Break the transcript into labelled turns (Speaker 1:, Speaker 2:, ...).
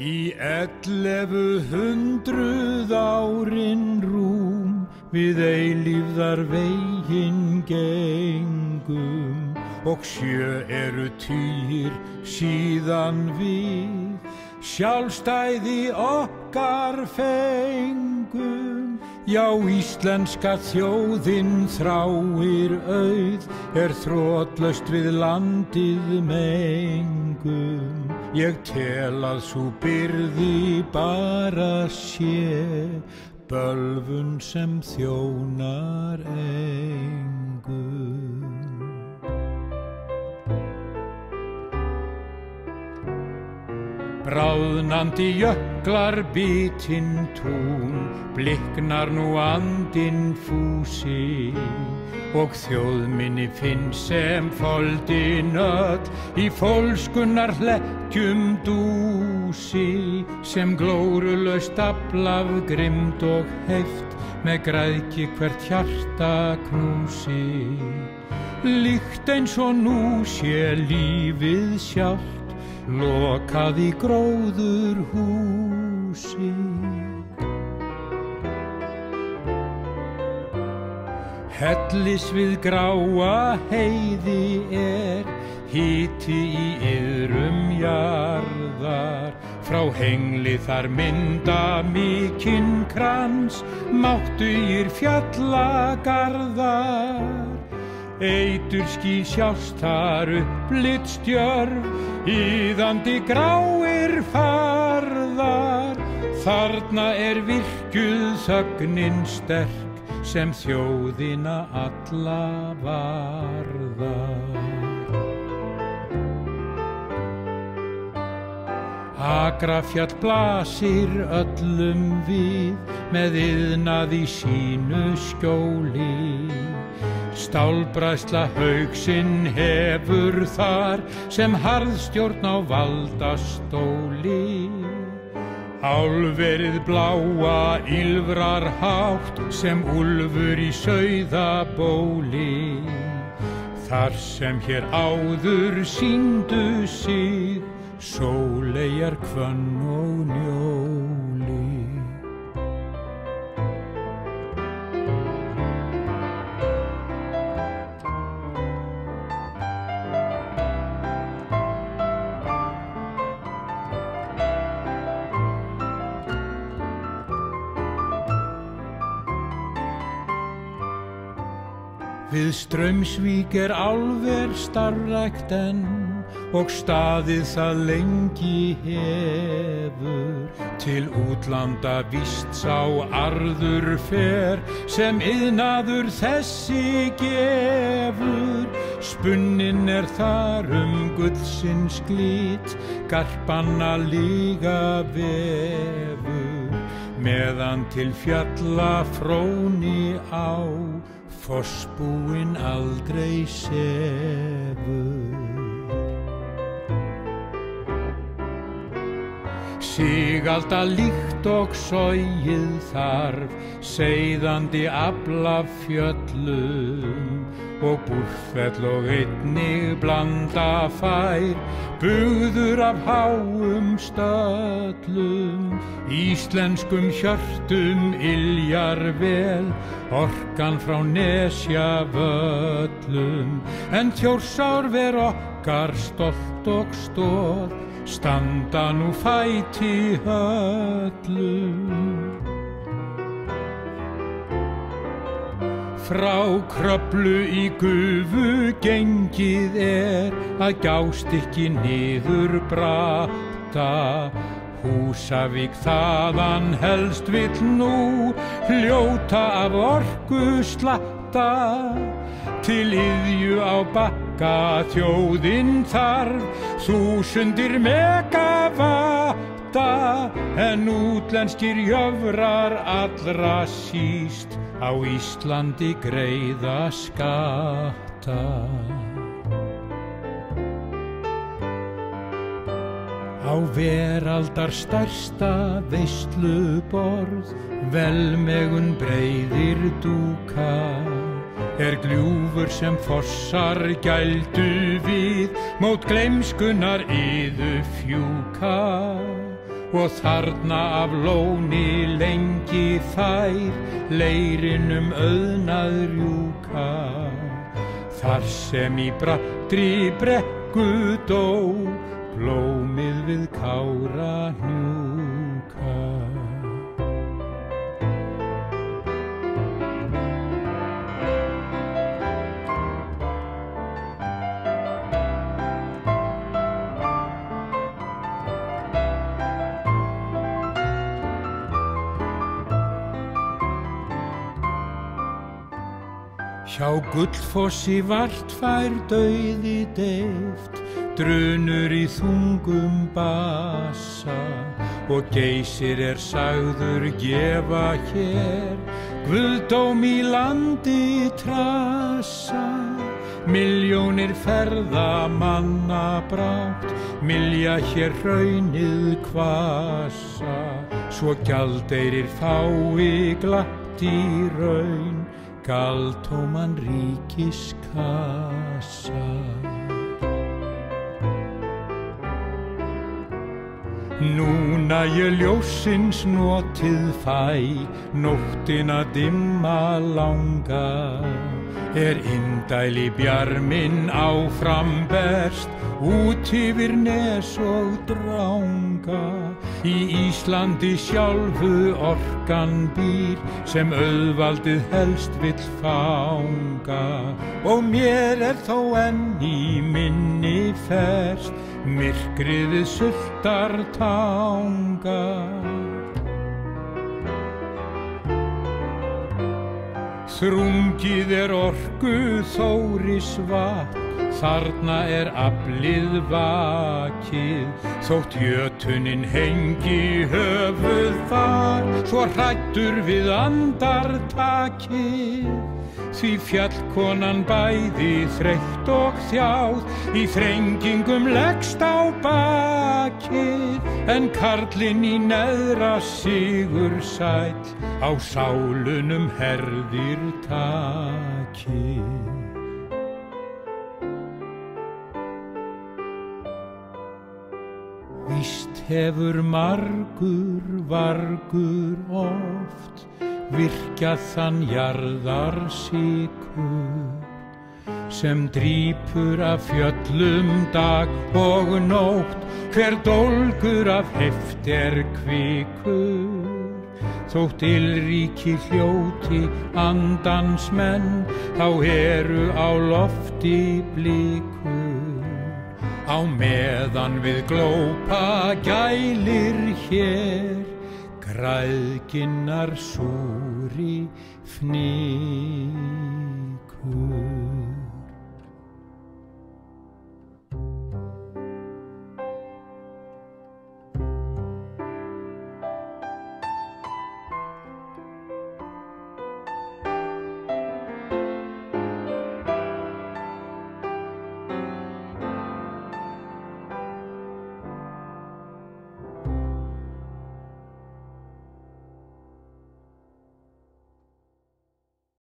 Speaker 1: Í 1100 árin rúm við eilífðar veginn gengum og 7 eru tugir síðan við sjálfstæði okkar fengum. Já, íslenska þjóðin þráir auð, þrotlaust við landið mengum. Ég tel að sú byrði bara sé bölvun sem þjónar engum. Bráðnandi jöklar bitinn tún, bliknar nú andinn fúsi og þjóðminni finn sem foldin öll í fólskunnar hlekkjum dúsi sem glórulaust afl af grimmd og heift með græðgi hvert hjarta knúsi. Líkt eins og nú sé lífið sjálft lokað í gróður húsi. Hellis við gráa heiði hiti í iðrum jarðar. Frá hengli þar mynda mikinn krans, máttugir fjallagarðar. Eiturský sjást þar upplit stjörf, iðandi gráir farðar. Þarna virkjuð þögnin sterk sem þjóðina alla varðar. Akrafjall blasir öllum við með iðnað í sínu skjóli. Stálbræðsla haugsinn hefur þar sem harðstjórn á valdastóli. Álverið bláa ýlfrar hátt sem úlfur í sauðabóli. Þar sem hér áður sýndu sig Sóleyjar hvönn og njóli. Við Straumsvík álver starfrækt enn og staðið það lengi hefur. Til útlanda víst sá arður fer sem iðnaður þessi gefur. Spunnin þar gullsins glit, garpanna líga vefur. Meðan til fjalla fróni á, fossbúinn aldrei sefur. Sigalda líkt og sogið þarf, seiðandi afl af fjöllum og Búrfell og einnig blanda fær, bugður af háum stöllum. Íslenskum hjörtum yljar vel orkan frá Nesjavöllum, en Þjórsár ver okkar stolt og stór, standa nú fæti höllum. Frá Kröflu í Gufu gengið að Gjástykki niður bratta. Húsavík þaðan helst vill nú hljóta af orku slatta. Til iðju á Bakka þjóðin þarf 1000 megavatta, en útlenskir jöfrar allra síst á Íslandi greiða skatta. Á veraldar stærsta veisluborð velmegun breiðir dúka. Gljúfur sem fossar gældu við mót gleymskunnar iðu fjúka. og þarna af lóni lengi þær leirinum auðnað rjúka. Þar sem í brattri brekku dó, blómið við Kárahnjúka. Hjá Gullfossi vart fær dauði deyft, drunur í þungum bassa, og Geysir sagður gefa hér guðdóm í landi trassa. Milljónir ferðamanna brátt, mylja hér hraunið hvassa, svo gjaldeyrir fái glatt í raun, galtóman ríkiskassa. Núna ég ljósins notið fæ, nóttina dimma langa, indæli bjarminn áfram berst, út yfir nes og dranga. Í Íslandi sjálfu orkan býr, sem auðvaldið helst vill fanga, og mér þó enn í minni ferskt, myrkrið við Sultartanga. Þrungið orku Þórisvatn, þarna aflið vakið, þótt jötunin hengi höfuð þar, svo hræddur við andartakið. Því fjallkonan bæði þreytt og þjáð, í þrengingum leggst á bakið, en karlinn í neðra sigursæll, á sálunum herðir takið. Víst hefur margur vargur oft virkjað þann jarðarsykur, sem drýpur af fjöllum dag og nótt, hver dólgur af heft kvikur. Þótt ylríki hljóti andans menn, þá eru á lofti blikur. Á meðan við glópa gælir hér, græðginnar súri fnið.